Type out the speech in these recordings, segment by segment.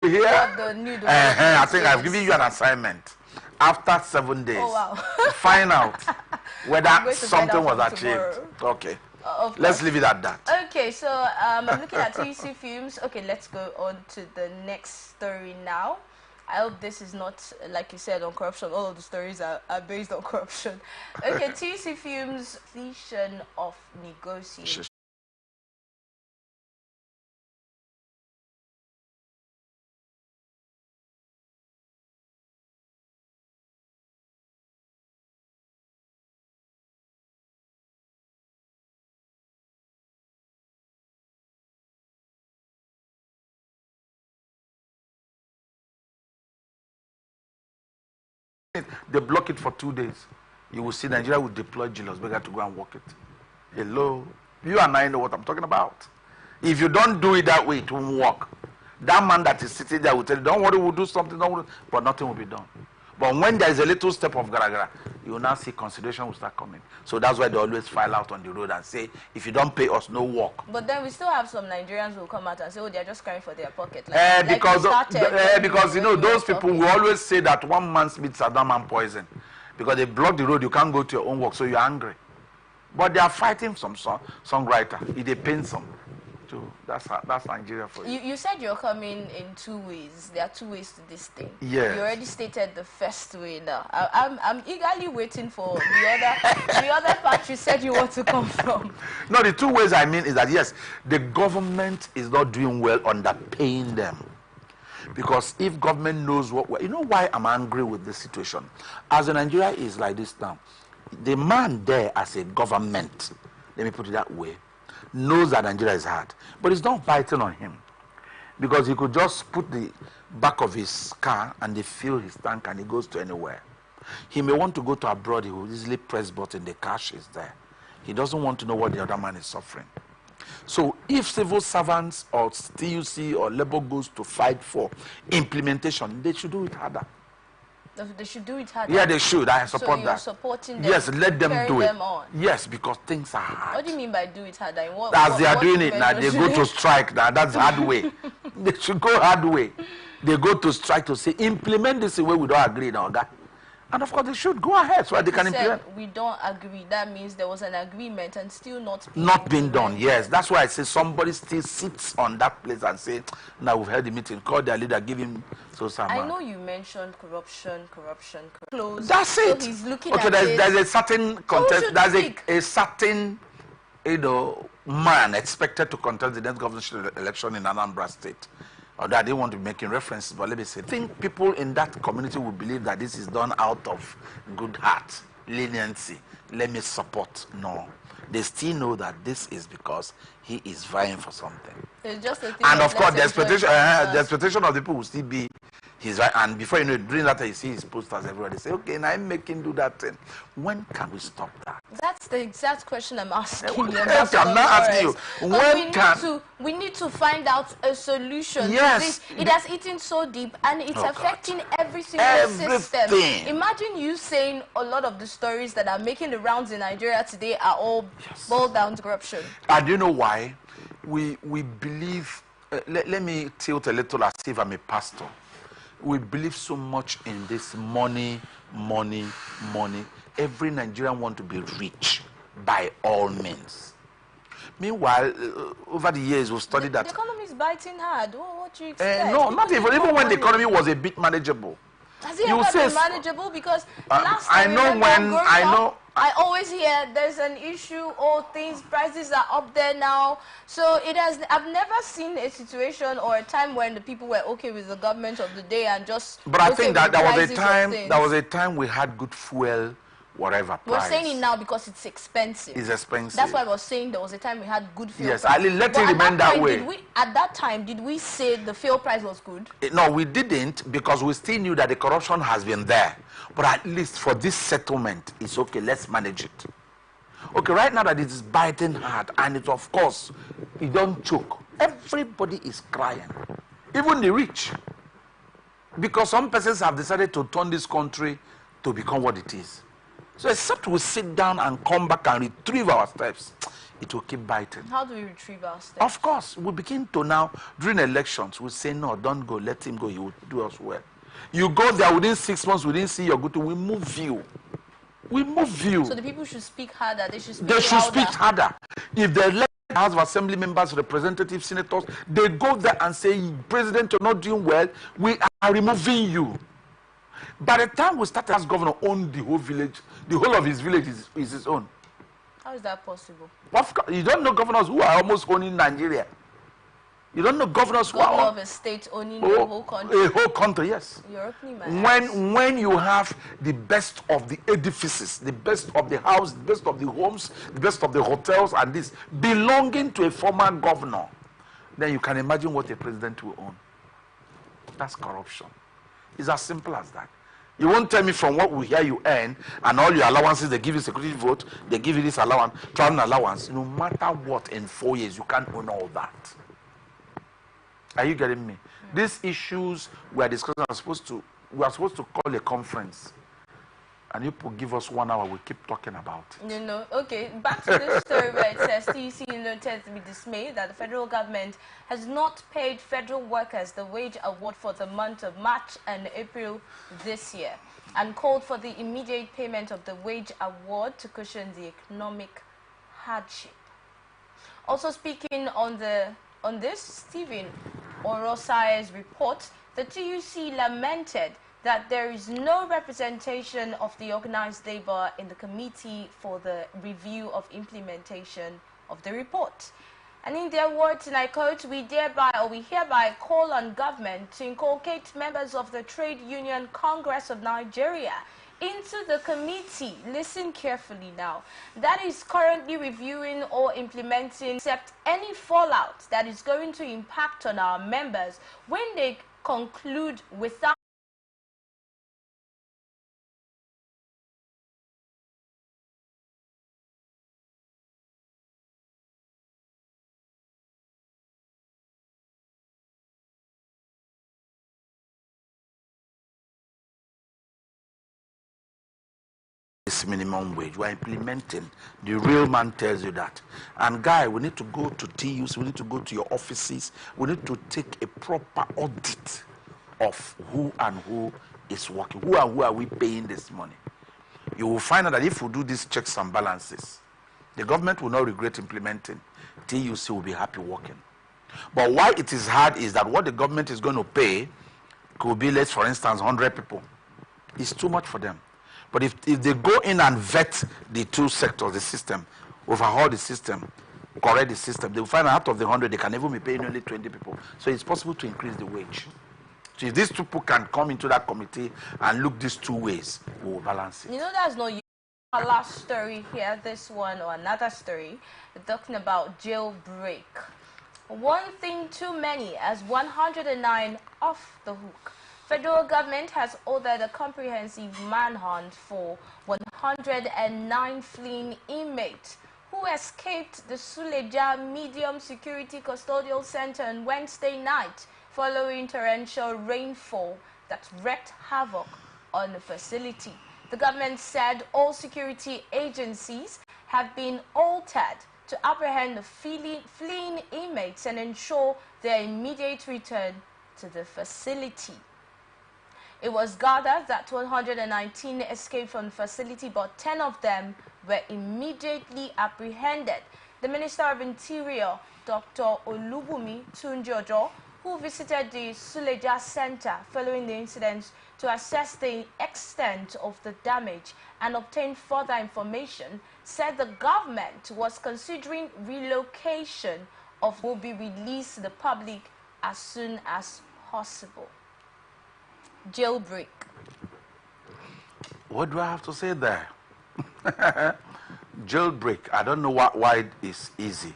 Yeah. The new I think I've given you an assignment. After 7 days, find out whether something was achieved. Tomorrow. Okay. Let's leave it at that. Okay, so I'm looking at TUC Films. Okay, let's go on to the next story now. I hope this is not, like you said, on corruption. All of the stories are based on corruption. Okay, TUC Films, completion of negotiations. They block it for 2 days. You will see Nigeria will deploy Julius Berger to go and work it. Hello? You and I know what I'm talking about. If you don't do it that way, it won't work. That man that is sitting there will tell you, don't worry, we'll do something, don't worry, but nothing will be done. But when there is a little step of gara, you will now see consideration will start coming. So that's why they always file out on the road and say, if you don't pay us, no work. But then we still have some Nigerians who will come out and say, oh, they're just crying for their pocket. Because you know, those people will always say that one man's meat, another man poison. Because they block the road, you can't go to your own work, so you're angry. But they are fighting some songwriter. If they paint some. That's Nigeria for you. You said you're coming in 2 ways. There are 2 ways to this thing. Yeah. You already stated the first way now. I'm eagerly waiting for the other part you said you want to come from. No, the 2 ways I mean is that yes, the government is not doing well under paying them. Because if government knows you know why I'm angry with this situation? As in Nigeria is like this now, the man there as a government, let me put it that way, knows that Nigeria is hard, but it's not biting on him, because he could just put the back of his car and they fill his tank and he goes to anywhere. He may want to go to abroad, he will easily press button, the cash is there. He doesn't want to know what the other man is suffering. So if civil servants or TUC or labor goes to fight for implementation, they should do it harder. They should do it harder. Yeah, they should. I support that. So you're supporting them. Yes, let them do it. Them on. Yes, because things are hard. What do you mean by do it harder? As they are doing it now, they go to strike now. That's hard way. They should go hard way. They go to strike to say, implement this way we don't agree now, guy. And of course, they should go ahead so they can implement. We don't agree. That means there was an agreement and still not being done. Yes, that's why I say somebody still sits on that place and say, now we've had the meeting, call their leader, give him some. I know you mentioned corruption. Close. That's it. So he's looking at there's a certain contest. There's a certain, man expected to contest the next governorship election in Anambra State. Although I didn't want to be making references, but let me say, I think people in that community will believe that this is done out of good heart, leniency, let me support. No. They still know that this is because he is vying for something. It's just a thing, and of course, the expectation of the people will still be he's right. And before you know it, during that time, you see his posters everywhere. They say, okay, now I'm making do that thing. When can we stop that? That's the exact question I'm asking you. I'm not asking you. We need to find out a solution. Yes. It has eaten so deep and it's affecting every single system. Imagine you saying a lot of the stories that are making the rounds in Nigeria today are all boiled down to corruption. And you know why? We believe, let me tilt a little as if I'm a pastor. We believe so much in this money. Every Nigerian wants to be rich by all means. Meanwhile, over the years, we've studied that. The economy is biting hard. What do you expect? No, not even. Even when the economy was a bit manageable. Has it ever been manageable? Because last time I always hear there's an issue, prices are up there now. So I've never seen a situation or a time when the people were okay with the government of the day and just. But I think that there was a time we had good fuel, whatever price. We're saying it now because it's expensive. It's expensive. That's why I was saying there was a time we had good fuel price. Yes, let it remain that way. At that time, did we say the fuel price was good? No, we didn't, because we still knew that the corruption has been there. But at least for this settlement, it's okay, let's manage it. Okay, right now that it is biting hard, and it, of course, you don't choke. Everybody is crying, even the rich. Because some persons have decided to turn this country to become what it is. So except we sit down and come back and retrieve our steps, it will keep biting. How do we retrieve our steps? Of course, we begin to now, during elections, we say, no, don't go, let him go, he will do us well. You go there within 6 months, we didn't see your good, we move you. We move you. So the people should speak harder, they should speak harder. If they elect House of Assembly members, representatives, senators, they go there and say, President, you're not doing well, we are removing you. By the time we start as governor, own the whole village, the whole of his village is his own. How is that possible? Of course, you don't know governors who are almost owning Nigeria. You don't know governors who are of a state owning the whole country. A whole country, yes. You're opening my eyes. When you have the best of the edifices, the best of the house, the best of the homes, the best of the hotels, and this belonging to a former governor, then you can imagine what a president will own. That's corruption. It's as simple as that. You won't tell me from what we hear you earn and all your allowances, they give you security vote, they give you this allowance, traveling allowance. No matter what, in 4 years, you can't own all that. Are you getting me? These issues we are discussing are supposed to call a conference. And you give us 1 hour, we keep talking about it. Okay, back to the story where it says TUC noted to be dismayed that the federal government has not paid federal workers the wage award for the month of March and April this year, and called for the immediate payment of the wage award to cushion the economic hardship. Also speaking on this, Stephen Orosai's report, the TUC lamented that there is no representation of the organized labor in the committee for the review of implementation of the report. And in their words, and I quote, we hereby call on government to inculcate members of the Trade Union Congress of Nigeria into the committee, listen carefully now, that is currently reviewing or implementing, except any fallout that is going to impact on our members when they conclude without this minimum wage. We're implementing. The real man tells you that. And guy, we need to go to TUs, we need to go to your offices, we need to take a proper audit of who and who is working. Who and who are we paying this money? You will find out that if we do these checks and balances, the government will not regret implementing. TUC will be happy working. But why it is hard is that what the government is going to pay could be, let's for instance, 100 people. It's too much for them. But if they go in and vet the two sectors, the system, overhaul the system, correct the system, they will find out of the 100, they can even be paying only 20 people. So it's possible to increase the wage. So if these two people can come into that committee and look these two ways, we will balance it. That's not our last story here, this one or another story, talking about jailbreak. One thing too many, as 109 off the hook. Federal government has ordered a comprehensive manhunt for 109 fleeing inmates who escaped the Suleja Medium Security Custodial Center on Wednesday night following torrential rainfall that wreaked havoc on the facility. The government said all security agencies have been altered to apprehend the fleeing inmates and ensure their immediate return to the facility. It was gathered that 119 escaped from the facility, but 10 of them were immediately apprehended. The Minister of Interior, Dr. Olubumi Tunjojo, who visited the Suleja Center following the incident to assess the extent of the damage and obtain further information, said the government was considering relocation of will be released to the public as soon as possible. Jailbreak. What do I have to say there? Jailbreak. I don't know why it is easy.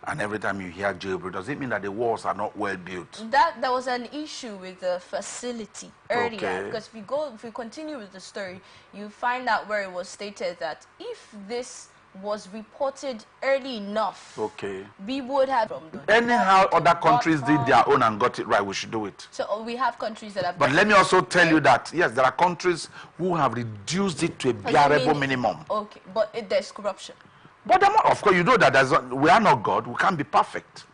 And every time you hear jailbreak, does it mean that the walls are not well built? There was an issue with the facility earlier. Okay. Because if we continue with the story, you find out where it was stated that if this was reported early enough, okay, we would have. Anyhow, other countries did their own and got it right. We should do it. So we have countries that have. But let me also tell you that yes, there are countries who have reduced it to a bearable minimum. Okay, but there's corruption. But of course, you know that we are not God. We can't be perfect.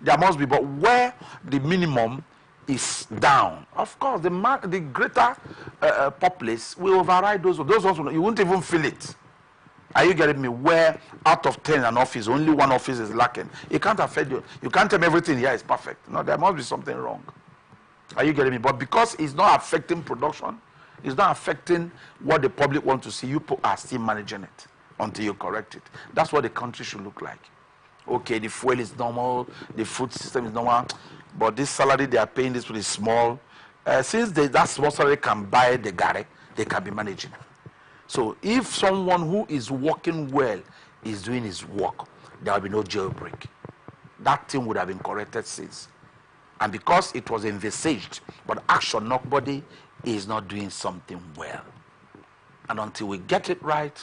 There must be, but where the minimum is down, of course, the greater populace will override those. Those ones, you won't even feel it. Are you getting me? Where out of 10 an office, only one office is lacking. It can't affect you. You can't tell me everything here is perfect. No, there must be something wrong. Are you getting me? But because it's not affecting production, it's not affecting what the public wants to see, you are still managing it until you correct it. That's what the country should look like. Okay, the fuel is normal, the food system is normal, but this salary they are paying this is small. Since that small salary can buy the gari, they can be managing. So if someone who is working well is doing his work, there will be no jailbreak. That thing would have been corrected since. And because it was envisaged, but action, nobody is not doing something well. And until we get it right,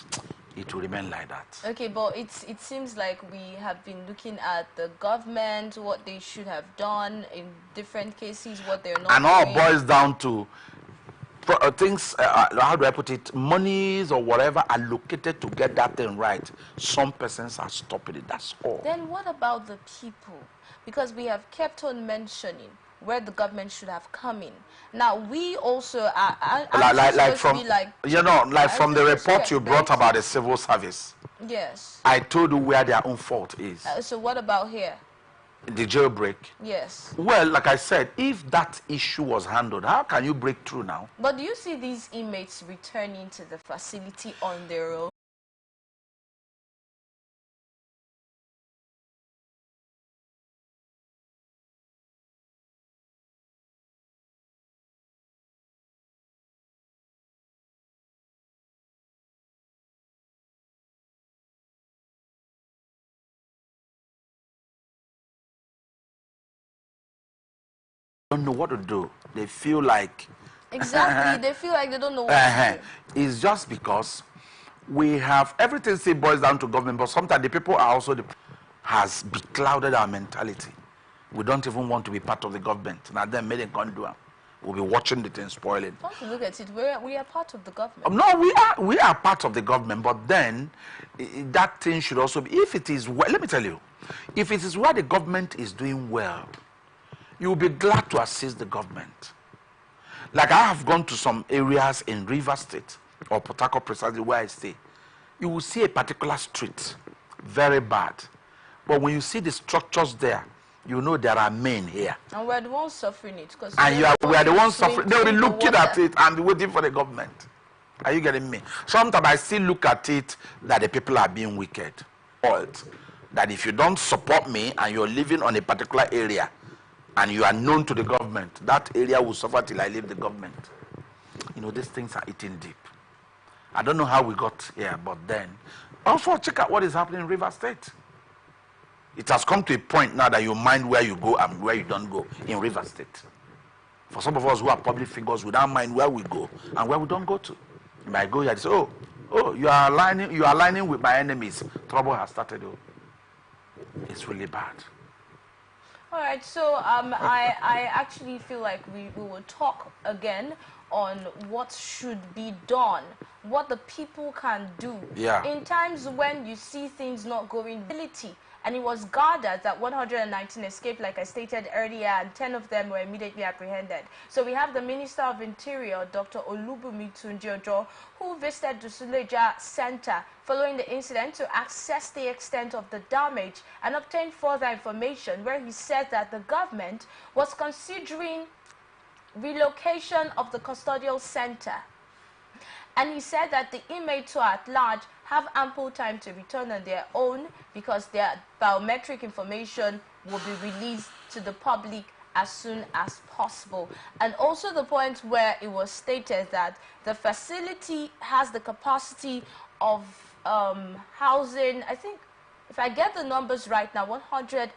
it will remain like that. Okay, but it seems like we have been looking at the government, what they should have done in different cases, what they're not doing. And all boils down to things, how do I put it, monies or whatever allocated to get that thing right. Some persons are stopping it, that's all. Then what about the people? Because we have kept on mentioning where the government should have come in. Now we also are from from the report you brought about the civil service. Yes. I told you where their own fault is. So what about here? The jailbreak. Yes. Well, like I said, if that issue was handled, how can you break through now? But do you see these inmates returning to the facility on their own? Don't know what to do. They feel like exactly. They feel like they don't know what to do. It's just because we have everything still boils down to government, but sometimes the people are also has beclouded our mentality. We don't even want to be part of the government. Now then, made in Kondua, we'll be watching the thing spoiling. Once you look at it, we are part of the government. No, we are part of the government, but then that thing should also be, if it is well, let me tell you, if it is where the government is doing well, you'll be glad to assist the government. Like I have gone to some areas in River State or Port Harcourt, precisely where I stay. You will see a particular street, very bad. But when you see the structures there, you know there are men here. And we're the ones suffering it. And we are the ones suffering. They'll be looking at it and be waiting for the government. Are you getting me? Sometimes I still look at it that the people are being wicked. That if you don't support me and you're living on a particular area, and you are known to the government, that area will suffer till I leave the government. You know, these things are eating deep. I don't know how we got here, but then, also check out what is happening in River State. It has come to a point now that you mind where you go and where you don't go in River State. For some of us who are public figures, we don't mind where we go and where we don't go to. You might go here and say, oh, you are aligning with my enemies. Trouble has started. Oh. It's really bad. All right, so I actually feel like we will talk again on what should be done, what the people can do. Yeah. In times when you see things not going ability. And it was gathered that 119 escaped, like I stated earlier, and 10 of them were immediately apprehended. So we have the Minister of Interior, Dr. Olubunmi Tunjiojo, who visited the Suleja Center following the incident to assess the extent of the damage and obtain further information, where he said that the government was considering relocation of the custodial center. And he said that the inmates who are at large have ample time to return on their own because their biometric information will be released to the public as soon as possible. And also the point where it was stated that the facility has the capacity of housing, I think, if I get the numbers right now, 130